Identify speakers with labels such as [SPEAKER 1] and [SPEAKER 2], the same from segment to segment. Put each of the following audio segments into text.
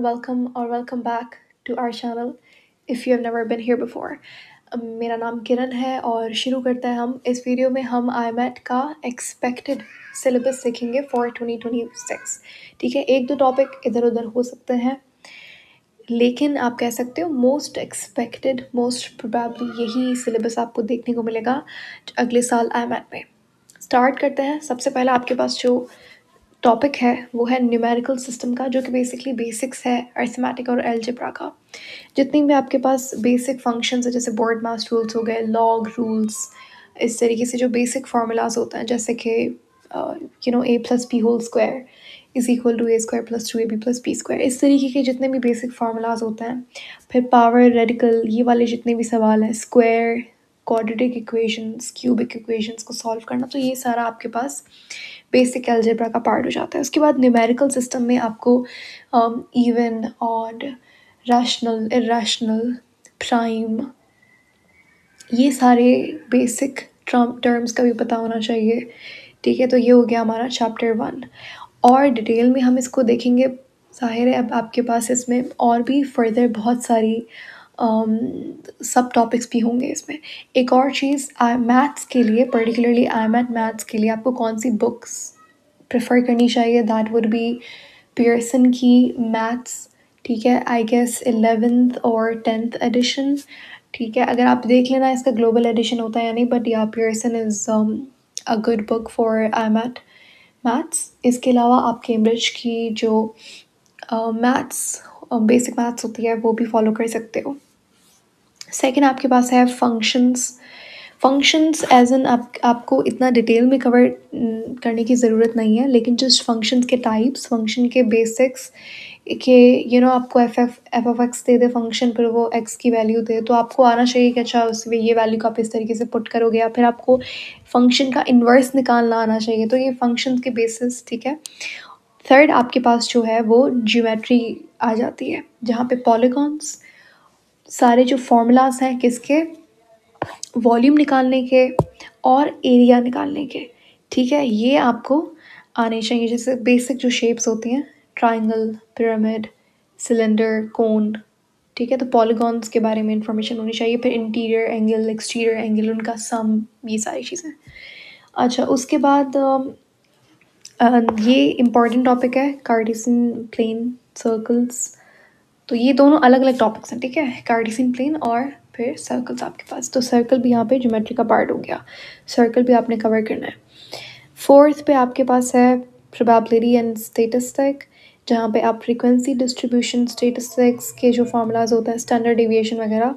[SPEAKER 1] welcome or welcome back to our channel if you have never been here before. मेरा नाम किरण है और शुरू करते हैं हम इस वीडियो में हम IMET का एक्सपेक्टेड सिलेबस सीखेंगे फॉर 2026। ठीक है, एक दो टॉपिक इधर उधर हो सकते हैं लेकिन आप कह सकते हो मोस्ट एक्सपेक्टेड मोस्ट प्रोबेबली यही सिलेबस आपको देखने को मिलेगा अगले साल IMET में। स्टार्ट करते हैं। सबसे पहले आपके पास जो टॉपिक है वो है न्यूमेरिकल सिस्टम का, जो कि बेसिकली बेसिक्स है अरिथमेटिक और एलजेब्रा का। जितनी भी आपके पास बेसिक फंक्शंस है जैसे बोर्ड मास रूल्स हो गए, लॉग रूल्स, इस तरीके से जो बेसिक फार्मूलाज होते हैं जैसे कि A plus B whole square is equal to A square plus two A B plus B square, इस तरीके के जितने भी बेसिक फार्मूलाज होते हैं। फिर पावर, रेडिकल, ये वाले जितने भी सवाल हैं, square, quadratic equations, cubic equations को सॉल्व करना, तो ये सारा आपके पास बेसिक अलजेब्रा का पार्ट हो जाता है। उसके बाद न्यूमेरिकल सिस्टम में आपको even, odd, rational, irrational, prime, ये सारे बेसिक टर्म्स का भी पता होना चाहिए। ठीक है, तो ये हो गया हमारा चैप्टर 1 और डिटेल में हम इसको देखेंगे। ज़ाहिर है अब आपके पास इसमें और भी फर्दर बहुत सारी सब टॉपिक्स भी होंगे इसमें। एक और चीज़, मैथ्स के लिए पर्टिकुलरली IMET मैथ्स के लिए आपको कौन सी बुक्स प्रेफर करनी चाहिए, दैट वुड बी पियर्सन की मैथ्स। ठीक है, आई गेस 11th और 10th एडिशन। ठीक है, अगर आप देख लेना इसका ग्लोबल एडिशन होता है या नहीं, बट या Pearson is a good book for IMET maths. इसके अलावा आप केम्ब्रिज की जो मैथ्स बेसिक मैथ्स होती है वो भी फॉलो कर सकते हो। सेकंड आपके पास है फंक्शंस एज एन आपको इतना डिटेल में कवर करने की ज़रूरत नहीं है, लेकिन जस्ट फंक्शंस के टाइप्स, फंक्शन के बेसिक्स के आपको F of x they they function, फिर वो एक्स की वैल्यू दे, तो आपको आना चाहिए कि अच्छा उसमें ये वैल्यू को आप इस तरीके से पुट करोगे, या फिर आपको फंक्शन का इन्वर्स निकालना आना चाहिए। तो ये फंक्शंस के बेसिस। ठीक है, थर्ड आपके पास जो है वो ज्योमेट्री आ जाती है, जहाँ पे पॉलीगॉन्स, सारे जो फॉर्मूलाज हैं किसके, वॉल्यूम निकालने के और एरिया निकालने के। ठीक है, ये आपको आने चाहिए। जैसे बेसिक जो शेप्स होती हैं, ट्राइंगल, पिरामिड, सिलेंडर, कोन। ठीक है, तो पॉलीगॉन्स के बारे में इंफॉर्मेशन होनी चाहिए। फिर इंटीरियर एंगल, एक्सटीरियर एंगल, उनका सम, ये सारी चीज़ें। अच्छा, उसके बाद ये इम्पॉर्टेंट टॉपिक है कार्टेशियन प्लेन, सर्कल्स। तो ये दोनों अलग अलग टॉपिक्स हैं। ठीक है, कार्टेशियन प्लेन और फिर सर्कल्स आपके पास। तो सर्कल भी यहाँ पे ज्योमेट्री का पार्ट हो गया, सर्कल भी आपने कवर करना है। फोर्थ पे आपके पास है प्रोबेबिलिटी एंड स्टैटिस्टिक, जहाँ पे आप फ्रीक्वेंसी डिस्ट्रीब्यूशन, स्टैटिस्टिक्स के जो फार्मूलाज होते हैं, स्टैंडर्ड डेविएशन वगैरह,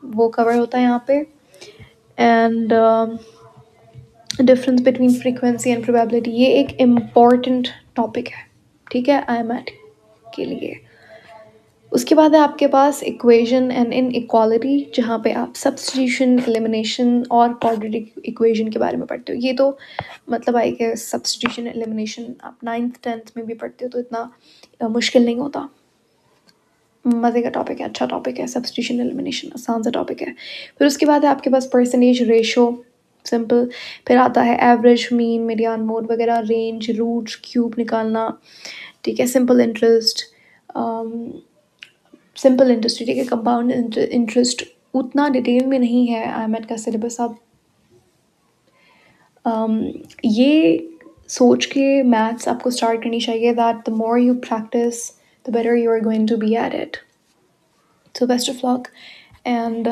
[SPEAKER 1] वो कवर होता है यहाँ पे। And difference between frequency and probability, ये एक इम्पॉर्टेंट टॉपिक है। ठीक है, IMET के लिए। उसके बाद है आपके पास इक्वेशन एंड इन इक्वालिटी, जहाँ पे आप सब्स्टिट्यूशन, एलिमिनेशन और क्वाड्रेटिक इक्वेशन के बारे में पढ़ते हो। ये तो मतलब आई गेस सब्स्टिट्यूशन, एलिमिनेशन आप 9th 10th में भी पढ़ते हो, तो इतना मुश्किल नहीं होता। मज़े का टॉपिक है, अच्छा टॉपिक है। सब्स्टिट्यूशन, एलिमिनेशन आसान सा टॉपिक है। फिर उसके बाद है आपके पास परसेंटेज, रेशो, सिंपल। फिर आता है एवरेज, मीन, मीडियन, मोड वगैरह, रेंज, रूट, क्यूब निकालना। ठीक है, सिंपल इंटरेस्ट, सिंपल इंटरेस्ट। ठीक है, कंपाउंड इंटरेस्ट उतना डिटेल में नहीं है IMET का सिलेबस। अब ये सोच के मैथ्स आपको स्टार्ट करनी चाहिए that the more you practise the better you are going to be at it. So best of luck and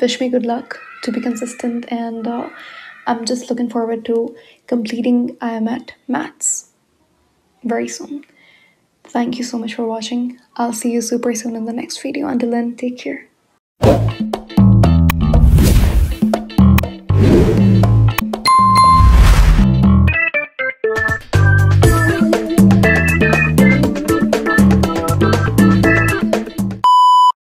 [SPEAKER 1] wish me good luck to be consistent, and I'm just looking forward to completing IMET maths very soon. Thank you so much for watching. I'll see you super soon in the next video. Until then, take care.